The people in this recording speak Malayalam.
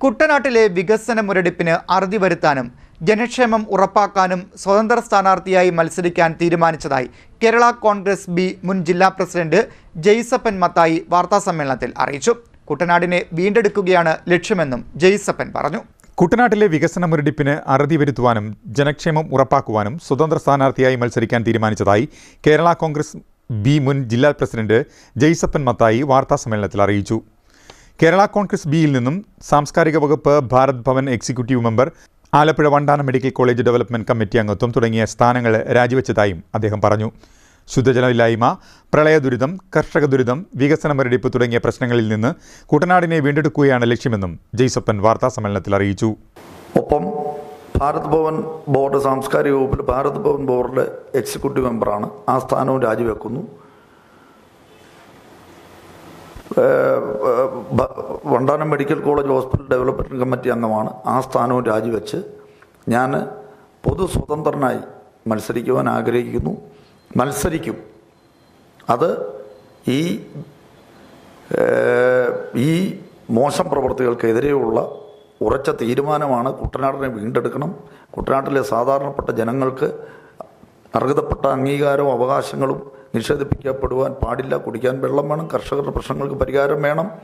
കുട്ടനാട്ടിലെ വികസന മുരടിപ്പിന് അറുതി വരുത്താനും ജനക്ഷേമം ഉറപ്പാക്കാനും സ്വതന്ത്ര സ്ഥാനാർത്ഥിയായി മത്സരിക്കാൻ തീരുമാനിച്ചതായി കേരള കോൺഗ്രസ് ബി മുൻ ജില്ലാ പ്രസിഡന്റ് ജെയ്സപ്പൻ മത്തായി വാർത്താസമ്മേളനത്തിൽ അറിയിച്ചു. കുട്ടനാടിനെ വീണ്ടെടുക്കുകയാണ് ലക്ഷ്യമെന്നും ജെയ്സപ്പൻ പറഞ്ഞു. കുട്ടനാട്ടിലെ വികസന മുരടിപ്പിന് അറുതി വരുത്തുവാനും ജനക്ഷേമം ഉറപ്പാക്കുവാനും സ്വതന്ത്ര സ്ഥാനാർത്ഥിയായി മത്സരിക്കാൻ തീരുമാനിച്ചതായി കേരള കോൺഗ്രസ് ബി മുൻ ജില്ലാ പ്രസിഡന്റ് ജെയ്സപ്പൻ മത്തായി വാർത്താസമ്മേളനത്തിൽ അറിയിച്ചു. കേരള കോൺഗ്രസ് ബിയിൽ നിന്നും സാംസ്കാരിക വകുപ്പ്, Bharat Bhavan executive member, Alappuzha Vandanam medical college development committee അംഗത്വം തുടങ്ങിയ സ്ഥാനങ്ങൾ രാജിവെച്ചതായും അദ്ദേഹം പറഞ്ഞു. ശുദ്ധജലമില്ലായ്മ, പ്രളയ ദുരിതം, കർഷക ദുരിതം, വികസന മുരടിപ്പ് തുടങ്ങിയ പ്രശ്നങ്ങളിൽ നിന്ന് കുട്ടനാടിനെ വീണ്ടെടുക്കുകയാണ് ലക്ഷ്യമെന്നും ജെയ്സപ്പൻ വാർത്താസമ്മേളനത്തിൽ അറിയിച്ചു. ഒപ്പം ഭാരത് ഭവൻ ബോർഡ്, സാംസ്കാരിക വകുപ്പിൽ ഭാരത് ഭവൻ ബോർഡിലെ എക്സിക്യൂട്ടീവ് മെമ്പറാണ്. ആ സ്ഥാനവും രാജിവെക്കുന്നു. Vandanam medical college hospital development committee അംഗമാണ്. ആ സ്ഥാനവും രാജിവെച്ച് ഞാൻ പൊതു സ്വതന്ത്രനായി മത്സരിക്കുവാൻ ആഗ്രഹിക്കുന്നു. മത്സരിക്കും. അത് ഈ മോശം പ്രവൃത്തികൾക്കെതിരെയുള്ള ഉറച്ച തീരുമാനമാണ്. കുട്ടനാടിനെ വീണ്ടെടുക്കണം. കുട്ടനാട്ടിലെ സാധാരണപ്പെട്ട ജനങ്ങൾക്ക് അർഹതപ്പെട്ട അംഗീകാരവും അവകാശങ്ങളും നിഷേധിക്കപ്പെടുവാൻ പാടില്ല. കുടിക്കാൻ വെള്ളം വേണം. കർഷകരുടെ പ്രശ്നങ്ങൾക്ക് പരിഹാരം വേണം.